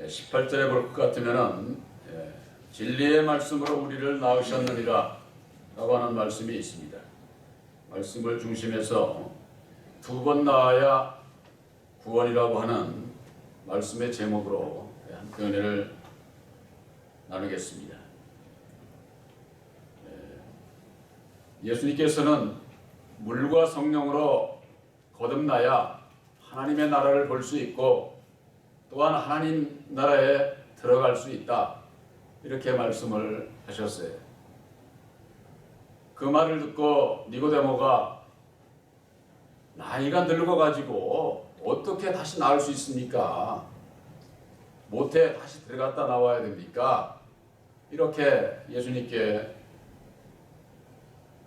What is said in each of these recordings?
18절에 볼 것 같으면은 진리의 말씀으로 우리를 낳으셨느니라 라고 하는 말씀이 있습니다. 말씀을 중심해서 두 번 낳아야 구원이라고 하는 말씀의 제목으로 함께 은혜를 나누겠습니다. 예수님께서는 물과 성령으로 거듭나야 하나님의 나라를 볼 수 있고 또한 하나님 나라에 들어갈 수 있다, 이렇게 말씀을 하셨어요. 그 말을 듣고 니고데모가 나이가 늙어가지고 어떻게 다시 나올 수 있습니까? 모태에 다시 들어갔다 나와야 됩니까? 이렇게 예수님께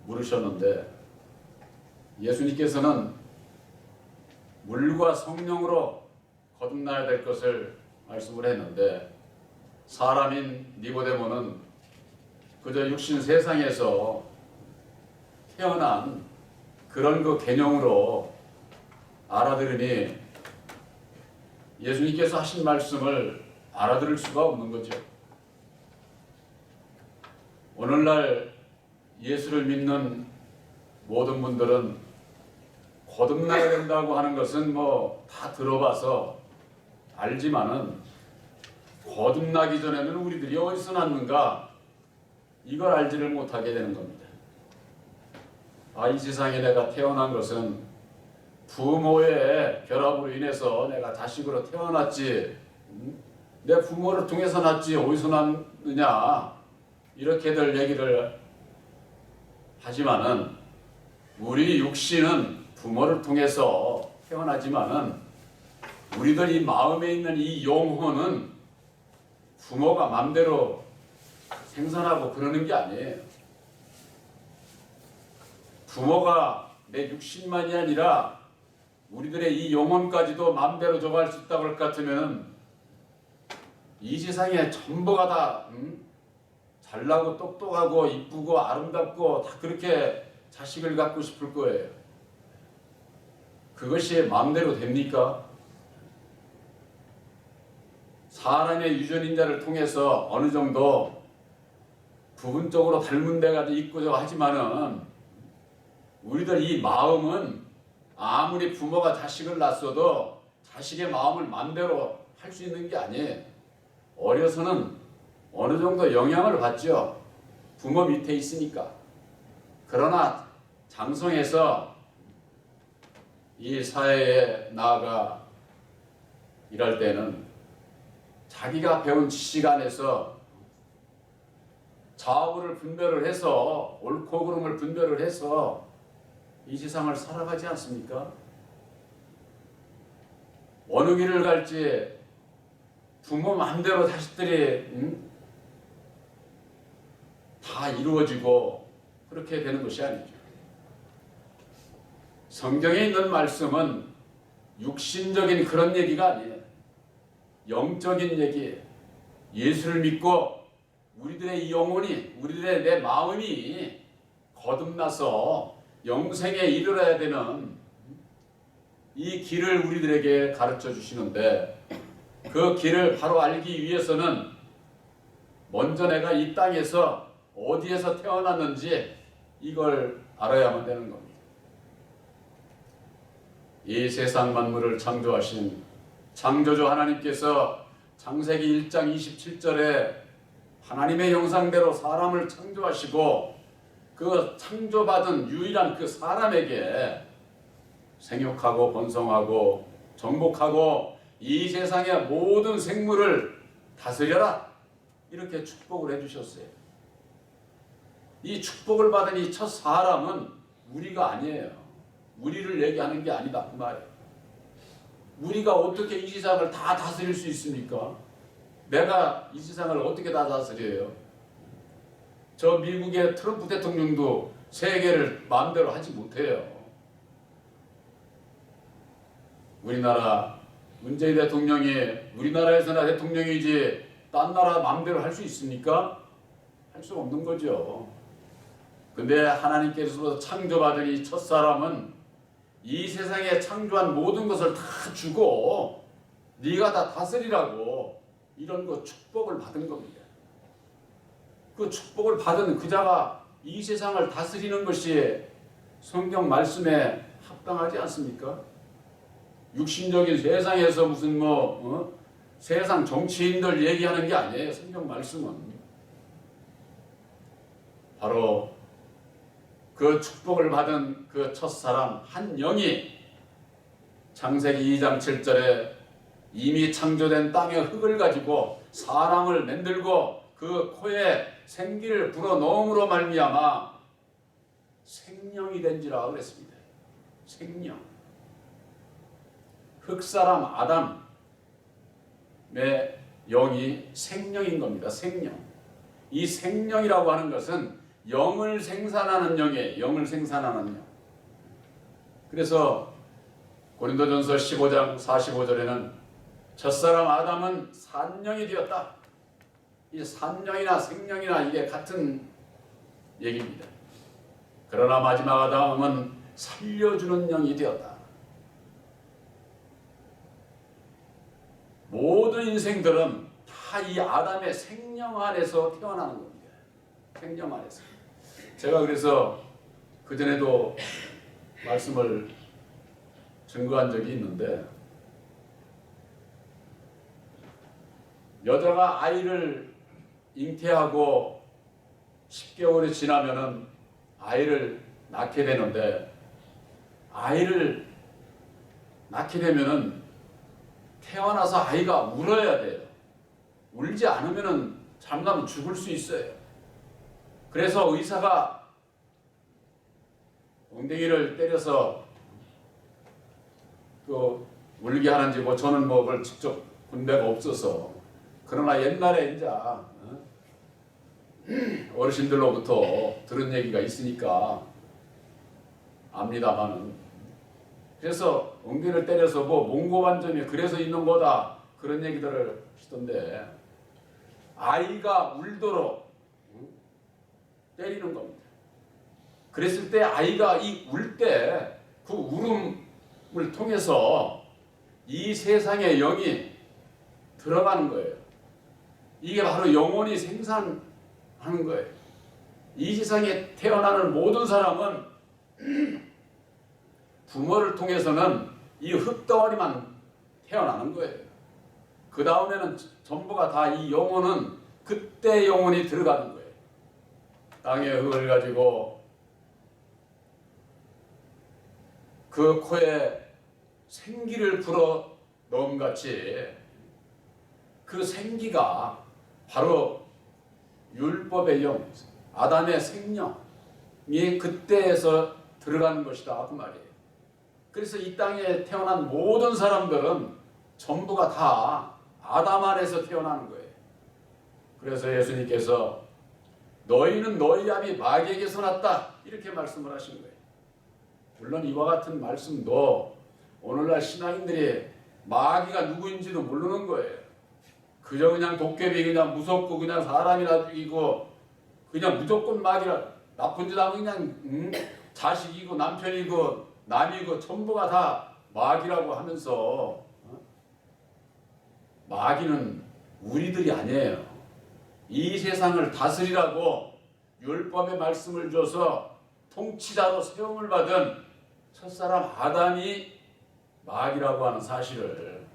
물으셨는데, 예수님께서는 물과 성령으로 거듭나야 될 것을 말씀을 했는데, 사람인 니고데모는 그저 육신 세상에서 태어난 그런 그 개념으로 알아들으니 예수님께서 하신 말씀을 알아들을 수가 없는 거죠. 오늘날 예수를 믿는 모든 분들은 거듭나야 된다고 하는 것은 다 들어봐서 알지만은 거듭나기 전에는 우리들이 어디서 났는가, 이걸 알지를 못하게 되는 겁니다. 이 세상에 내가 태어난 것은 부모의 결합으로 인해서 내가 자식으로 태어났지, 내 부모를 통해서 났지 어디서 났느냐, 이렇게들 얘기를 하지만은 우리 육신은 부모를 통해서 태어나지만은 우리들 이 마음에 있는 이 영혼은 부모가 마음대로 생산하고 그러는 게 아니에요. 부모가 내 육신만이 아니라 우리들의 이 영혼까지도 마음대로 정할 수 있다고 할 것 같으면 이 세상에 전부가 다 잘나고 똑똑하고 이쁘고 아름답고 다 그렇게 자식을 갖고 싶을 거예요. 그것이 마음대로 됩니까? 사람의 유전인자를 통해서 어느 정도 부분적으로 닮은 데가 있고 하지만은 우리들 이 마음은 아무리 부모가 자식을 낳았어도 자식의 마음을 마음대로 할 수 있는 게 아니에요. 어려서는 어느 정도 영향을 받죠. 부모 밑에 있으니까. 그러나 장성해서 이 사회에 나아가 일할 때는 자기가 배운 지식 안에서 좌우를 분별을 해서 옳고 그름을 분별을 해서 이 세상을 살아가지 않습니까? 어느 길을 갈지 부모 마음대로 자식들이 다 이루어지고 그렇게 되는 것이 아니죠. 성경에 있는 말씀은 육신적인 그런 얘기가 아니에요. 영적인 얘기예요. 예수를 믿고 우리들의 이 영혼이, 우리들의 내 마음이 거듭나서 영생에 이르러야 되는 이 길을 우리들에게 가르쳐 주시는데, 그 길을 바로 알기 위해서는 먼저 내가 이 땅에서 어디에서 태어났는지 이걸 알아야만 되는 겁니다. 이 세상 만물을 창조하신 창조주 하나님께서 창세기 1장 27절에 하나님의 형상대로 사람을 창조하시고 그 창조받은 유일한 그 사람에게 생육하고 번성하고 정복하고 이 세상의 모든 생물을 다스려라, 이렇게 축복을 해주셨어요. 이 축복을 받은 이 첫 사람은 우리가 아니에요. 우리를 얘기하는 게 아니다 그 말이에요. 우리가 어떻게 이 세상을 다 다스릴 수 있습니까? 내가 이 세상을 어떻게 다 다스려요? 저 미국의 트럼프 대통령도 세계를 마음대로 하지 못해요. 우리나라 문재인 대통령이 우리나라에서나 대통령이지 딴 나라 마음대로 할 수 있습니까? 할 수 없는 거죠. 근데 하나님께서 창조받은 이 첫사람은 이 세상에 창조한 모든 것을 다 주고 네가 다 다스리라고 이런 거 축복을 받은 겁니다. 그 축복을 받은 그 자가 이 세상을 다스리는 것이 성경 말씀에 합당하지 않습니까? 육신적인 세상에서 무슨 세상 정치인들 얘기하는 게 아니에요. 성경 말씀은 바로 그 축복을 받은 그 첫사람 한 영이 창세기 2장 7절에 이미 창조된 땅의 흙을 가지고 사람을 만들고 그 코에 생기를 불어넣음으로 말미암아 생명이 된지라 그랬습니다. 생명. 흙사람 아담의 영이 생명인 겁니다. 생명. 이 생명이라고 하는 것은 영을 생산하는 영이에요. 영을 생산하는 영. 그래서 고린도전서 15장 45절에는 첫사람 아담은 산영이 되었다. 이 산영이나 생명이나 이게 같은 얘기입니다. 그러나 마지막 아담은 살려주는 영이 되었다. 모든 인생들은 다 이 아담의 생명 안에서 태어나는 겁니다. 생명 안에서. 제가 그래서 그전에도 말씀을 증거한 적이 있는데, 여자가 아이를 잉태하고 10개월이 지나면은 아이를 낳게 되는데, 아이를 낳게 되면은 태어나서 아이가 울어야 돼요. 울지 않으면은 잘못하면 죽을 수 있어요. 그래서 의사가 엉덩이를 때려서 울게 하는지 저는 그걸 직접 본 데가 없어서, 그러나 옛날에 이제 어르신들로부터 들은 얘기가 있으니까 압니다만은, 그래서 엉덩이를 때려서 몽고반점이 그래서 있는 거다 그런 얘기들을 하시던데, 아이가 울도록 때리는 겁니다. 그랬을 때 아이가 울 때 그 울음을 통해서 이 세상의 영이 들어가는 거예요. 이게 바로 영혼이 생산하는 거예요. 이 세상에 태어나는 모든 사람은 부모를 통해서는 이 흙덩어리만 태어나는 거예요. 그 다음에는 전부가 다 이 영혼은 그때 영혼이 들어가는 거예요. 땅의 흙을 가지고 그 코에 생기를 불어 넣음 같이 그 생기가 바로 율법의 영, 아담의 생명이 그때에서 들어가는 것이다 그 말이에요. 그래서 이 땅에 태어난 모든 사람들은 전부가 다 아담 안에서 태어나는 거예요. 그래서 예수님께서 너희는 너희 아비 마귀에게서 났다 이렇게 말씀을 하신 거예요. 물론 이와 같은 말씀도 오늘날 신앙인들이 마귀가 누구인지도 모르는 거예요. 그저 그냥 도깨비 그냥 무섭고 그냥 사람이나 죽이고 그냥 무조건 마귀라, 나쁜 짓 하면 그냥 자식이고 남편이고 남이고 전부가 다 마귀라고 하면서, 마귀는 우리들이 아니에요. 이 세상을 다스리라고 율법의 말씀을 줘서 통치자로 세움을 받은 첫사람 아담이 마귀라고 하는 사실을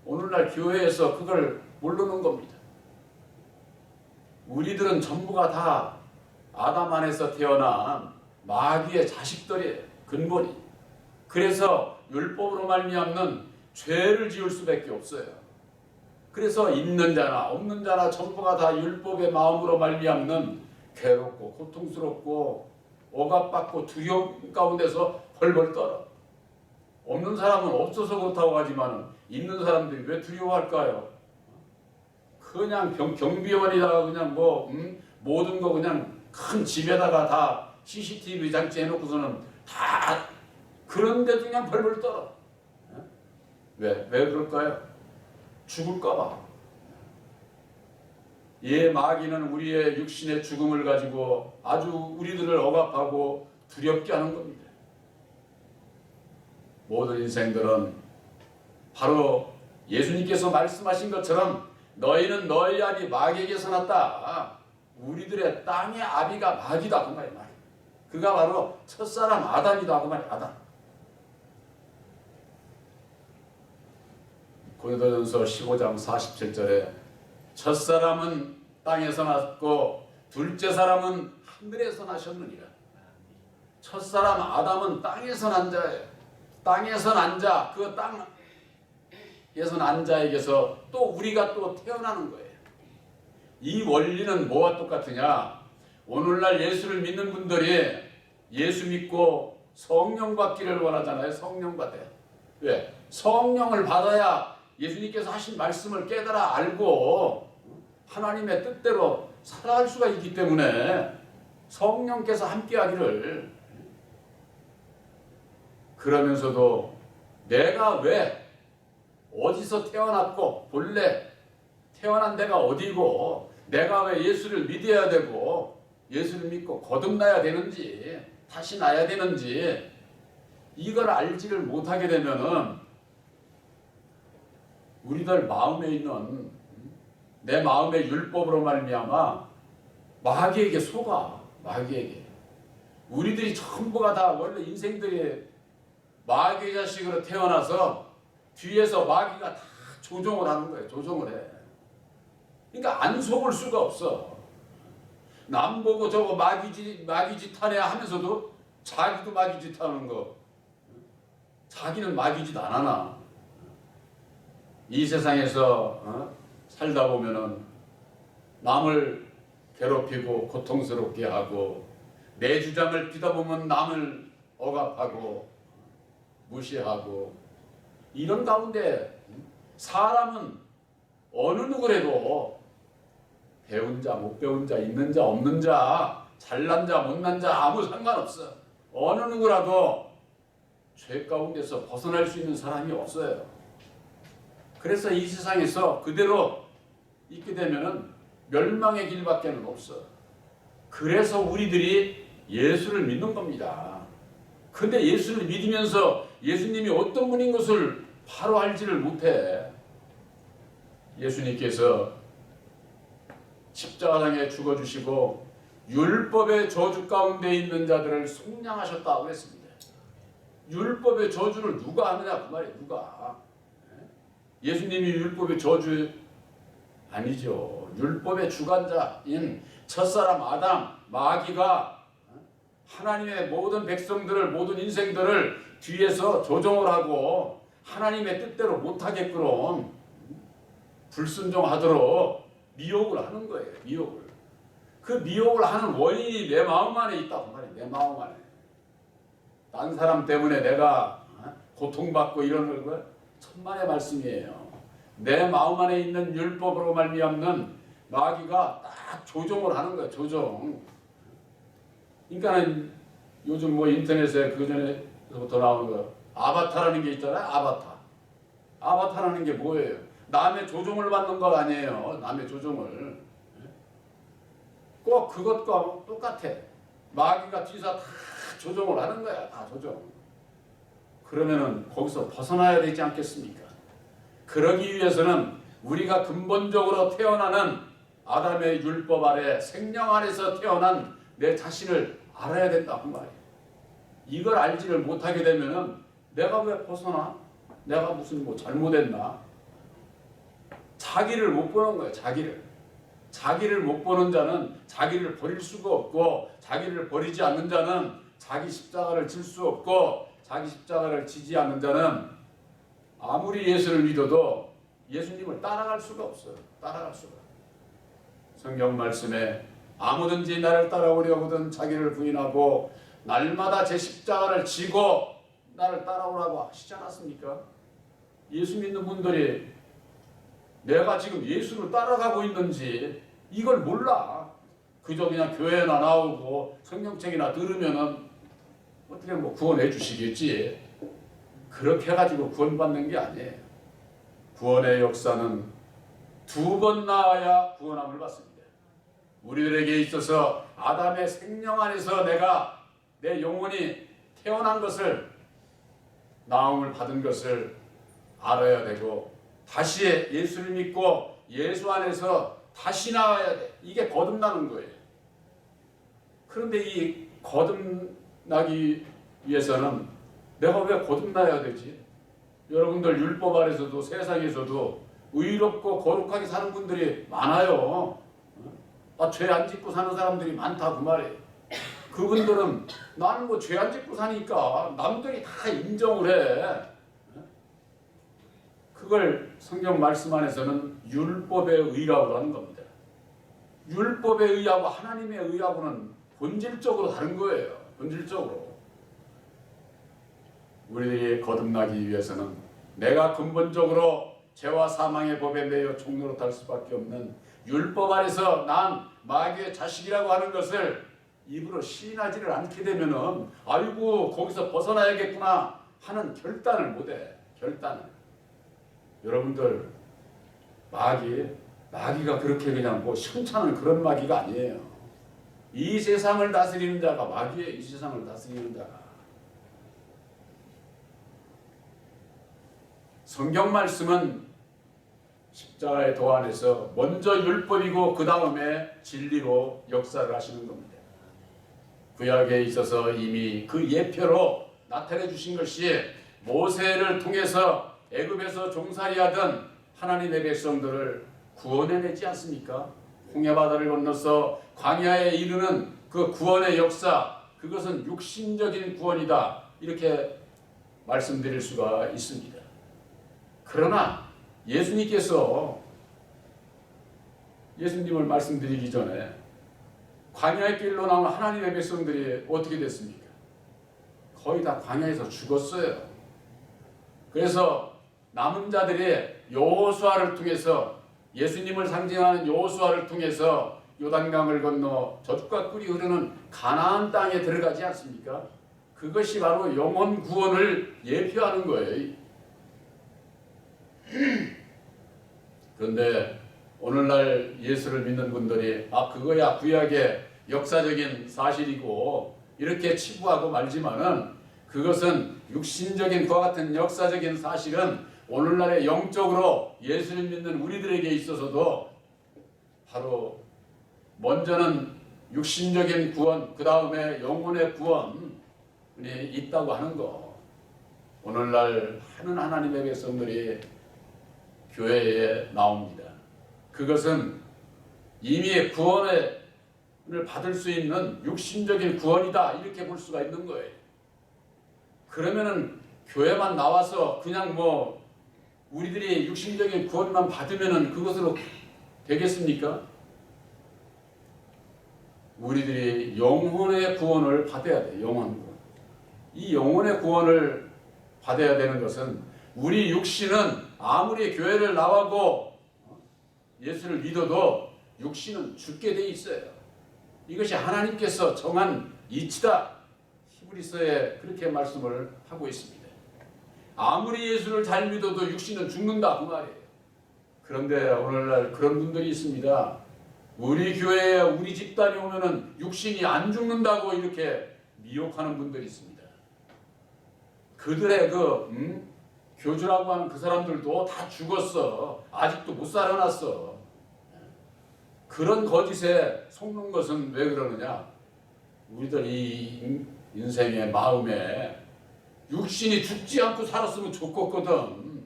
오늘날 교회에서 그걸 모르는 겁니다. 우리들은 전부가 다 아담 안에서 태어난 마귀의 자식들이에요. 근본이. 그래서 율법으로 말미암는 죄를 지을 수밖에 없어요. 그래서 있는 자나 없는 자나 전부가 다 율법의 마음으로 말미암는 괴롭고 고통스럽고 억압받고 두려움 가운데서 벌벌 떨어. 없는 사람은 없어서 그렇다고 하지만 있는 사람들이 왜 두려워할까요? 그냥 경비원이다가 그냥 모든 거 그냥 큰 집에다가 다 CCTV 장치 해놓고서는 다 그런데도 그냥 벌벌 떨어. 왜 그럴까요? 죽을까봐. 마귀는 우리의 육신의 죽음을 가지고 아주 우리들을 억압하고 두렵게 하는 겁니다. 모든 인생들은 바로 예수님께서 말씀하신 것처럼 너희는 너희 아비 마귀에게서 났다. 우리들의 땅의 아비가 마귀다 그 말이야. 그가 바로 첫사람 아담이다 그 말이야. 아담. 고린도전서 15장 47절에 첫사람은 땅에서 났고 둘째 사람은 하늘에서 나셨느니라. 첫사람 아담은 땅에서 난 자예요. 땅에서 난 자, 그 땅에서 난 자에게서 또 우리가 또 태어나는 거예요. 이 원리는 뭐와 똑같으냐? 오늘날 예수를 믿는 분들이 예수 믿고 성령 받기를 원하잖아요. 성령 받아요. 왜? 성령을 받아야 예수님께서 하신 말씀을 깨달아 알고 하나님의 뜻대로 살아갈 수가 있기 때문에 성령께서 함께하기를. 그러면서도 내가 왜 어디서 태어났고 본래 태어난 데가 어디고 내가 왜 예수를 믿어야 되고 예수를 믿고 거듭나야 되는지 다시 나야 되는지 이걸 알지를 못하게 되면은 우리들 마음에 있는 내 마음의 율법으로 말미암아 마귀에게 속아. 마귀에게. 우리들이 전부가 다 원래 인생들이 마귀의 자식으로 태어나서 뒤에서 마귀가 다 조종을 하는 거예요. 조종을 해. 그러니까 안 속을 수가 없어. 남 보고 저거 마귀짓 하네 하면서도 자기도 마귀짓 하는 거. 자기는 마귀짓 안 하나. 이 세상에서 살다 보면은 남을 괴롭히고 고통스럽게 하고 내 주장을 피다 보면 남을 억압하고 무시하고 이런 가운데 사람은 어느 누구래도 배운 자 못 배운 자 있는 자 없는 자 잘난 자 못난 자 아무 상관없어. 어느 누구라도 죄 가운데서 벗어날 수 있는 사람이 없어요. 그래서 이 세상에서 그대로 있게 되면은 멸망의 길밖에는 없어. 그래서 우리들이 예수를 믿는 겁니다. 근데 예수를 믿으면서 예수님이 어떤 분인 것을 바로 알지를 못해. 예수님께서 십자가상에 죽어주시고 율법의 저주 가운데 있는 자들을 속량하셨다고 했습니다. 율법의 저주를 누가 하느냐 그 말이에요. 누가. 예수님이 율법의 저주 아니죠. 율법의 주관자인 첫사람 아담 마귀가 하나님의 모든 백성들을 모든 인생들을 뒤에서 조종을 하고 하나님의 뜻대로 못하게끔 불순종하도록 미혹을 하는 거예요. 미혹을. 그 미혹을 하는 원인이 내 마음 안에 있다고 말이에요. 내 마음 안에. 딴 사람 때문에 내가 고통받고 이러는 거 천만의 말씀이에요. 내 마음 안에 있는 율법으로 말미암는 마귀가 딱 조종을 하는 거예요. 조종. 그러니까 요즘 뭐 인터넷에 그 전에부터 나오는 거 아바타라는 게 있잖아요. 아바타. 아바타라는 게 뭐예요? 남의 조종을 받는 거 아니에요. 남의 조종을. 꼭 그것과 똑같아. 마귀가 뒤에서 다 조종을 하는 거야. 다 조종. 그러면은 거기서 벗어나야 되지 않겠습니까? 그러기 위해서는 우리가 근본적으로 태어나는 아담의 율법 아래 생명 안에서 태어난 내 자신을 알아야 된다고 말이에요. 이걸 알지를 못하게 되면은 내가 왜 벗어나? 내가 무슨 뭐 잘못했나? 자기를 못 보는 거예요. 자기를 못 보는 자는 자기를 버릴 수가 없고 자기를 버리지 않는 자는 자기 십자가를 질 수 없고 자기 십자가를 지지 않는 자는 아무리 예수를 믿어도 예수님을 따라갈 수가 없어요. 따라갈 수가. 성경 말씀에 아무든지 나를 따라오려거든 자기를 부인하고 날마다 제 십자가를 지고 나를 따라오라고 하시지 않았습니까? 예수 믿는 분들이 내가 지금 예수를 따라가고 있는지 이걸 몰라. 그저 그냥 교회나 나오고 성경책이나 들으면은 어떻게 뭐 구원해 주시겠지. 그렇게 해가지고 구원받는 게 아니에요. 구원의 역사는 두 번 나와야 구원함을 받습니다. 우리들에게 있어서 아담의 생명 안에서 내가 내 영혼이 태어난 것을 나음을 받은 것을 알아야 되고 다시 예수를 믿고 예수 안에서 다시 나와야 돼. 이게 거듭나는 거예요. 그런데 이 거듭나기 위해서는 내가 왜 거듭나야 되지? 여러분들 율법 아래서도 세상에서도 의롭고 거룩하게 사는 분들이 많아요. 죄 안 짓고 사는 사람들이 많다 그 말이에요. 그분들은 나는 뭐 죄 안 짓고 사니까 남들이 다 인정을 해. 그걸 성경 말씀 안에서는 율법의 의라고 하는 겁니다. 율법의 의하고 하나님의 의하고는 본질적으로 다른 거예요. 본질적으로. 우리들이 거듭나기 위해서는 내가 근본적으로 죄와 사망의 법에 매여 종노릇할 수밖에 없는 율법 아래서 난 마귀의 자식이라고 하는 것을 입으로 시인하지를 않게 되면은 아이고 거기서 벗어나야겠구나 하는 결단을 못해. 결단을. 여러분들 마귀가 그렇게 그냥 뭐 시원찮은 그런 마귀가 아니에요. 이 세상을 다스리는 자가 마귀예요. 이 세상을 다스리는 자가. 성경 말씀은 십자가의 도 안에서 먼저 율법이고 그 다음에 진리로 역사를 하시는 겁니다. 구약에 있어서 이미 그 예표로 나타내 주신 것이 모세를 통해서 애굽에서 종살이하던 하나님의 백성들을 구원해내지 않습니까? 홍해바다를 건너서 광야에 이르는 그 구원의 역사, 그것은 육신적인 구원이다. 이렇게 말씀드릴 수가 있습니다. 그러나 예수님을 말씀드리기 전에 광야의 길로 나온 하나님의 백성들이 어떻게 됐습니까? 거의 다 광야에서 죽었어요. 그래서 남은 자들이 여호수아를 통해서 예수님을 상징하는 여호수아를 통해서 요단강을 건너 젖과 꿀이 흐르는 가나안 땅에 들어가지 않습니까? 그것이 바로 영혼 구원을 예표하는 거예요. 그런데 오늘날 예수를 믿는 분들이 그거야 구약의 역사적인 사실이고 이렇게 치부하고 말지만은 그것은 육신적인 그와 같은 역사적인 사실은 오늘날의 영적으로 예수를 믿는 우리들에게 있어서도 바로 먼저는 육신적인 구원, 그 다음에 영혼의 구원이 있다고 하는 거. 오늘날 많은 하나님의 백성들이 교회에 나옵니다. 그것은 이미 구원을 받을 수 있는 육신적인 구원이다 이렇게 볼 수가 있는 거예요. 그러면은 교회만 나와서 그냥 뭐 우리들이 육신적인 구원만 받으면은 그것으로 되겠습니까? 우리들이 영혼의 구원을 받아야 돼. 영혼 구원. 이 영혼의 구원을 받아야 되는 것은 우리 육신은 아무리 교회를 나와고 예수를 믿어도 육신은 죽게 돼 있어요. 이것이 하나님께서 정한 이치다. 히브리서에 그렇게 말씀을 하고 있습니다. 아무리 예수를 잘 믿어도 육신은 죽는다 그 말이에요. 그런데 오늘날 그런 분들이 있습니다. 우리 교회에 우리 집단이 오면은 육신이 안 죽는다고 이렇게 미혹하는 분들이 있습니다. 그들의 교주라고 하는 그 사람들도 다 죽었어. 아직도 못 살아났어. 그런 거짓에 속는 것은 왜 그러느냐? 우리들 이 인생의 마음에 육신이 죽지 않고 살았으면 좋겠거든.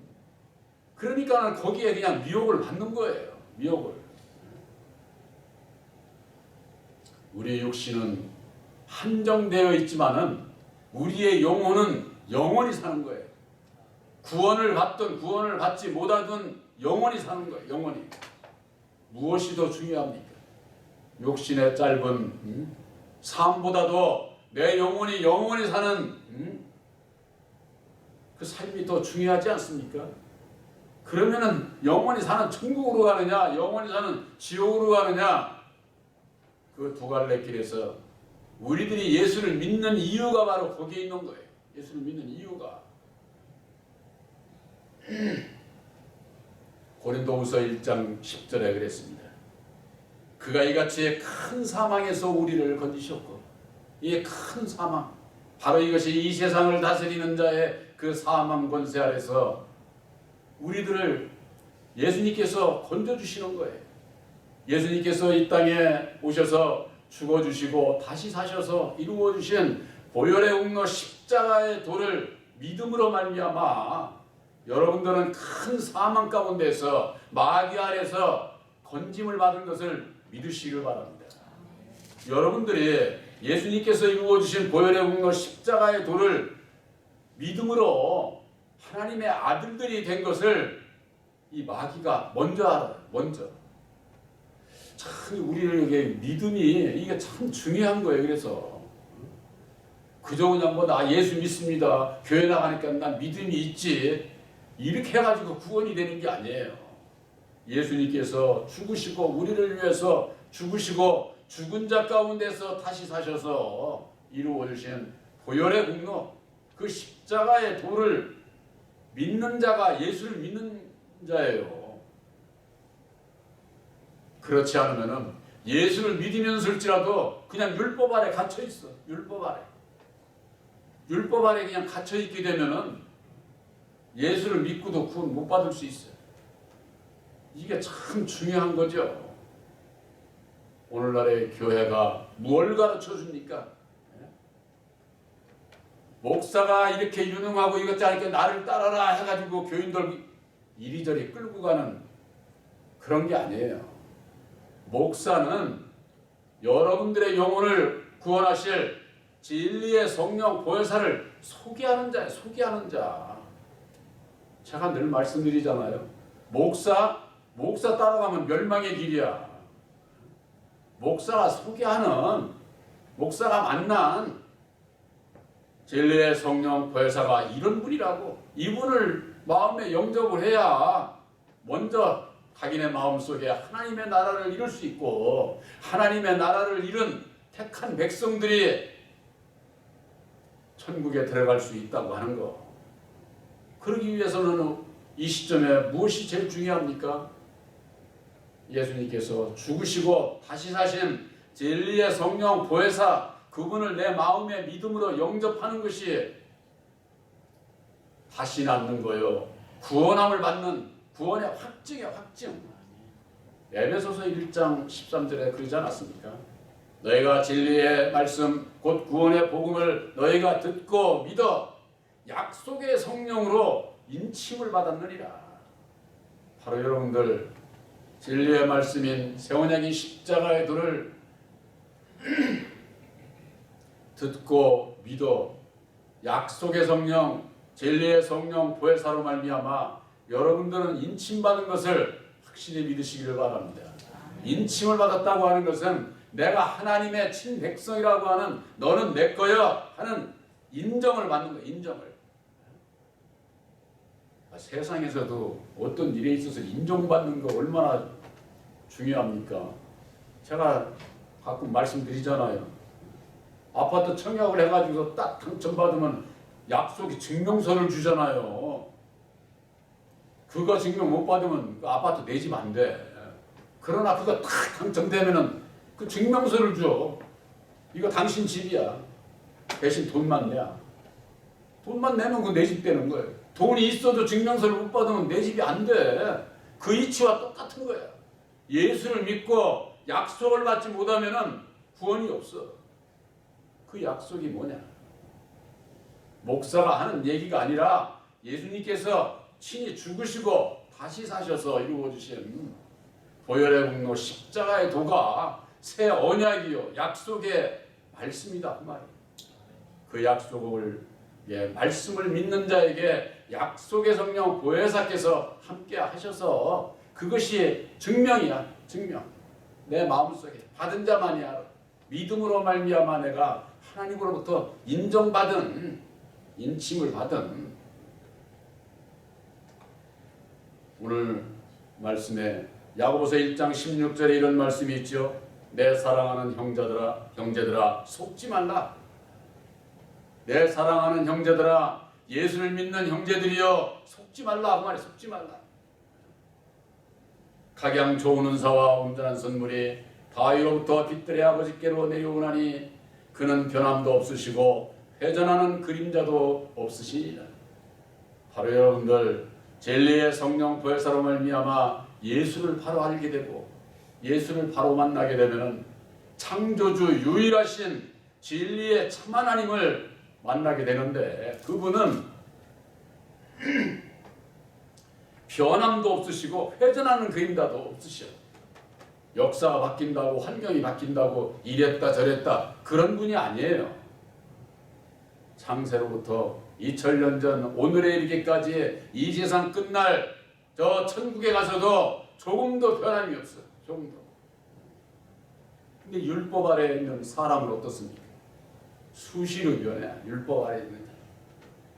그러니까 거기에 그냥 미혹을 받는 거예요. 미혹을. 우리 육신은 한정되어 있지만은 우리의 영혼은 영원히 사는 거예요. 구원을 받든 구원을 받지 못하든 영원히 사는 거예요. 영원히. 무엇이 더 중요합니까? 육신의 짧은 삶보다도 내 영혼이 영원히 사는 그 삶이 더 중요하지 않습니까? 그러면은 영원히 사는 천국으로 가느냐 영원히 사는 지옥으로 가느냐, 그 두 갈래 길에서 우리들이 예수를 믿는 이유가 바로 거기에 있는 거예요. 예수를 믿는 이유가. 고린도후서 1장 10절에 그랬습니다. 그가 이같이 큰 사망에서 우리를 건지셨고, 이 큰 사망, 바로 이것이 이 세상을 다스리는 자의 그 사망 권세 아래서 우리들을 예수님께서 건져주시는 거예요. 예수님께서 이 땅에 오셔서 죽어주시고 다시 사셔서 이루어주신 보혈의 공로 십자가의 도를 믿음으로 말미암아 여러분들은 큰 사망 가운데서 마귀 아래서 건짐을 받은 것을 믿으시길 바랍니다. 여러분들이 예수님께서 이루어주신 보혈의 공로 십자가의 도를 믿음으로 하나님의 아들들이 된 것을 이 마귀가 먼저 알아요. 먼저. 참 우리에게 믿음이 이게 참 중요한 거예요. 그래서 그저 그냥 뭐 나 예수 믿습니다. 교회 나가니까 난 믿음이 있지. 이렇게 해가지고 구원이 되는 게 아니에요. 예수님께서 죽으시고 우리를 위해서 죽으시고 죽은 자 가운데서 다시 사셔서 이루어주신 보혈의 공로 그 십자가의 도를 믿는 자가 예수를 믿는 자예요. 그렇지 않으면은 예수를 믿으면서일지라도 그냥 율법 아래 갇혀 있어. 율법 아래 그냥 갇혀 있게 되면은 예수를 믿고도 구원 못 받을 수 있어요. 이게 참 중요한 거죠. 오늘날의 교회가 뭘 가르쳐 줍니까? 목사가 이렇게 유능하고 이것저것 나를 따라라 해가지고 교인들 이리저리 끌고 가는 그런 게 아니에요. 목사는 여러분들의 영혼을 구원하실 진리의 성령 보혜사를 소개하는 자예요. 소개하는 자. 제가 늘 말씀드리잖아요. 목사 따라가면 멸망의 길이야. 목사가 소개하는, 목사가 만난 진리의 성령 보혜사가 이런 분이라고. 이분을 마음에 영접을 해야 먼저 자기네 마음속에 하나님의 나라를 이룰 수 있고 하나님의 나라를 이룬 택한 백성들이 천국에 들어갈 수 있다고 하는 거. 그러기 위해서는 이 시점에 무엇이 제일 중요합니까? 예수님께서 죽으시고 다시 사신 진리의 성령 보혜사 그분을 내 마음의 믿음으로 영접하는 것이 다시 낳는 거요. 구원함을 받는 구원의 확증이야. 확증. 에베소서 1장 13절에 그러지 않았습니까? 너희가 진리의 말씀 곧 구원의 복음을 너희가 듣고 믿어 약속의 성령으로 인침을 받았느니라. 바로 여러분들 진리의 말씀인 새언약인 십자가의 도를 듣고 믿어 약속의 성령 진리의 성령 보혜사로 말미암아 여러분들은 인침받은 것을 확실히 믿으시기를 바랍니다. 인침을 받았다고 하는 것은 내가 하나님의 친백성이라고 하는 너는 내 거야 하는 인정을 받는 거예요. 인정을. 세상에서도 어떤 일에 있어서 인정받는 거 얼마나 중요합니까? 제가 가끔 말씀드리잖아요. 아파트 청약을 해가지고 딱 당첨받으면 약속이 증명서를 주잖아요. 그거 증명 못 받으면 그 아파트 내 집 안 돼. 그러나 그거 딱 당첨되면은 그 증명서를 줘. 이거 당신 집이야. 대신 돈만 내야. 돈만 내면 그 내 집 되는 거예요. 돈이 있어도 증명서를 못 받으면 내 집이 안 돼. 그 이치와 똑같은 거야. 예수를 믿고 약속을 받지 못하면은 구원이 없어. 그 약속이 뭐냐? 목사가 하는 얘기가 아니라 예수님께서 친히 죽으시고 다시 사셔서 이루어주신 보혈의 공로 십자가의 도가 새 언약이요 약속의 말씀이다 그 말이에요. 그 약속을 말씀을 믿는 자에게 약속의 성령 보혜사께서 함께 하셔서 그것이 증명이야. 증명. 내 마음속에 받은 자만이 알아. 믿음으로 말미암아 내가 하나님으로부터 인정받은 인침을 받은 오늘 말씀에 야고보서 1장 16절에 이런 말씀이 있죠. 내 사랑하는 형제들아 속지 말라. 내 사랑하는 형제들아 예수를 믿는 형제들이여 속지 말라. 그 말에 속지 말라. 각양 좋은 은사와 온전한 선물이 다위로부터 빛들의 아버지께로 내려오나니 그는 변함도 없으시고 회전하는 그림자도 없으시니라. 바로 여러분들 진리의 성령 보혜사로 말미암아 예수를 바로 알게 되고 예수를 바로 만나게 되면은 창조주 유일하신 진리의 참 하나님을 만나게 되는데, 그분은 변함도 없으시고 회전하는 그림자도 없으셔. 역사가 바뀐다고 환경이 바뀐다고 이랬다 저랬다 그런 분이 아니에요. 창세로부터 2000년 전 오늘에 이르기까지 이 세상 끝날 저 천국에 가서도 조금도 변함이 없어요. 조금도. 근데 율법 아래에 있는 사람은 어떻습니까? 수시로 변해. 율법 아래에 있는 자.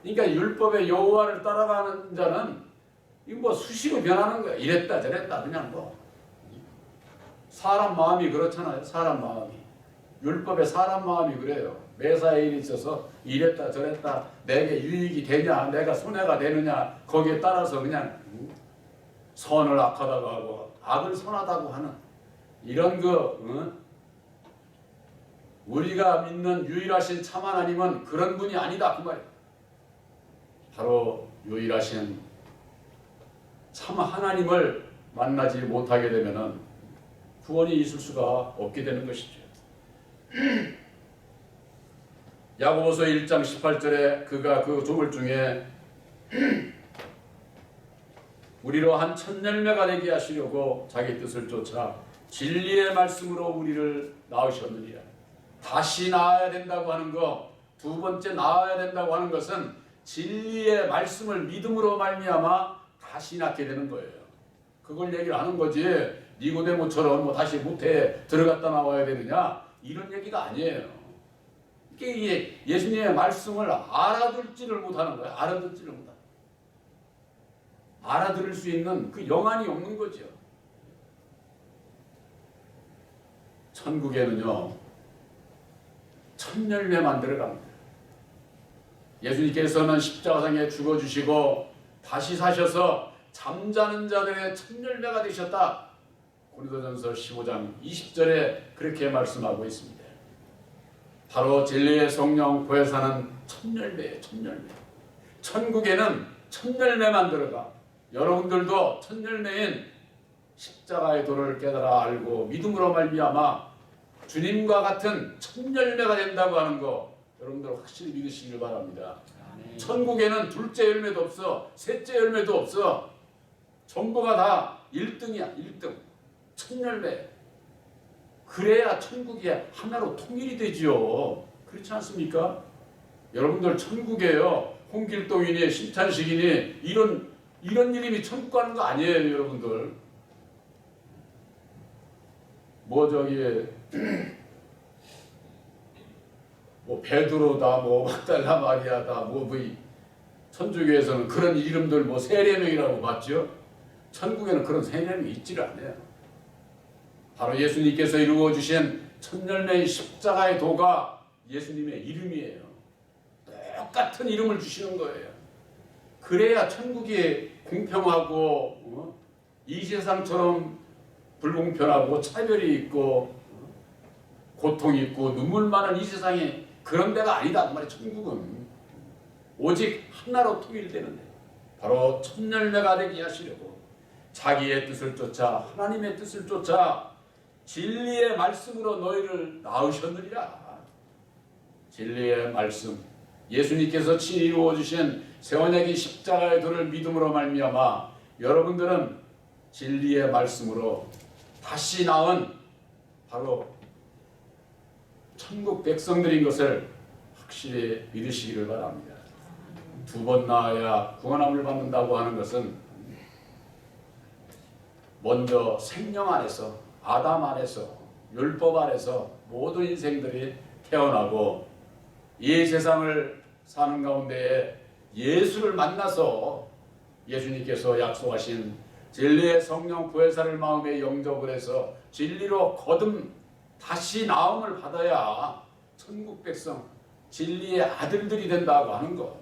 그러니까 율법의 여호와를 따라가는 자는 이거 뭐 수시로 변하는 거야. 이랬다 저랬다 그냥 뭐. 사람 마음이 그렇잖아요. 사람 마음이. 율법의 사람 마음이 그래요. 매사에 일이 있어서 이랬다 저랬다 내게 유익이 되냐 내가 손해가 되느냐 거기에 따라서 그냥 선을 악하다고 하고 악을 선하다고 하는 이런 우리가 믿는 유일하신 참 하나님은 그런 분이 아니다 그 말이에요. 바로 유일하신 참 하나님을 만나지 못하게 되면은 구원이 있을 수가 없게 되는 것이죠. 야고보서 1장 18절에 그가 그 조물 중에 우리로 한 첫 열매가 되게 하시려고 자기 뜻을 쫓아 진리의 말씀으로 우리를 낳으셨느니라. 다시 낳아야 된다고 하는 거, 두 번째 낳아야 된다고 하는 것은 진리의 말씀을 믿음으로 말미암아 다시 낳게 되는 거예요. 그걸 얘기를 하는 거지. 니고데모처럼 뭐 다시 모태에 들어갔다 나와야 되느냐 이런 얘기가 아니에요. 이게 예수님의 말씀을 알아듣지를 못하는 거예요. 알아듣지를 못하는. 알아들을 수 있는 그 영안이 없는 거죠. 천국에는요 첫 열매만 들어갑니다. 예수님께서는 십자가상에 죽어주시고 다시 사셔서 잠자는 자들의 첫 열매가 되셨다. 고린도전서 15장 20절에 그렇게 말씀하고 있습니다. 바로 진리의 성령 보혜사는 첫 열매예요. 첫 열매. 천국에는 첫 열매만 들어가. 여러분들도 첫 열매인 십자가의 도를 깨달아 알고 믿음으로 말미암아 주님과 같은 첫 열매가 된다고 하는 거 여러분들 확실히 믿으시길 바랍니다. 천국에는 둘째 열매도 없어. 셋째 열매도 없어. 전부가 다 1등이야. 1등. 첫 열매. 그래야 천국이 하나로 통일이 되지요. 그렇지 않습니까? 여러분들 천국에요. 홍길동이니 심찬식이니 이런 이름이 천국 가는 거 아니에요. 여러분들. 뭐 저기 뭐 베드로다 뭐 막달라 마리아다 뭐 천주교에서는 그런 이름들 뭐 세례명이라고 봤죠. 천국에는 그런 세례명이 있지를 않아요. 바로 예수님께서 이루어 주신 첫 열매의 십자가의 도가 예수님의 이름이에요. 똑같은 이름을 주시는 거예요. 그래야 천국이 공평하고 이 세상처럼 불공평하고 차별이 있고 고통이 있고 눈물 많은 이 세상이 그런 데가 아니다. 그 말이에요. 천국은 오직 하나로 통일되는 데. 바로 첫 열매가 되게 하시려고 자기의 뜻을 쫓아 하나님의 뜻을 쫓아 진리의 말씀으로 너희를 낳으셨느니라. 진리의 말씀. 예수님께서 친히 이루어 주신 세원약이 십자가의 도를 믿음으로 말미암아 여러분들은 진리의 말씀으로 다시 낳은 바로 천국 백성들인 것을 확실히 믿으시기를 바랍니다. 두 번 낳아야 구원함을 받는다고 하는 것은 먼저 생명 안에서 아담 안에서 율법 안에서 모든 인생들이 태어나고 이 세상을 사는 가운데에 예수를 만나서 예수님께서 약속하신 진리의 성령 보혜사를 마음에 영접을 해서 진리로 거듭 다시 나음을 받아야 천국 백성 진리의 아들들이 된다고 하는 것.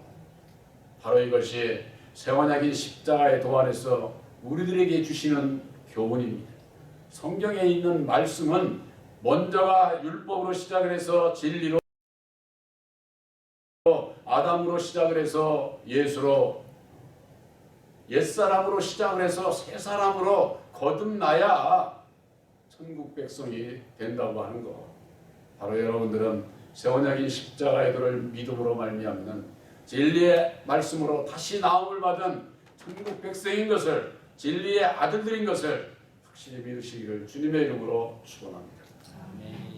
바로 이것이 세원약인 십자가의 도 안에서 우리들에게 주시는 교훈입니다. 성경에 있는 말씀은 먼저가 율법으로 시작을 해서 진리로 아담으로 시작을 해서 예수로 옛사람으로 시작을 해서 새 사람으로 거듭나야 천국 백성이 된다고 하는 거. 바로 여러분들은 새 언약인 십자가의 도를 믿음으로 말미암는 진리의 말씀으로 다시 나옴을 받은 천국 백성인 것을, 진리의 아들들인 것을 확실히 믿으시기를 주님의 이름으로 축원합니다. 아멘.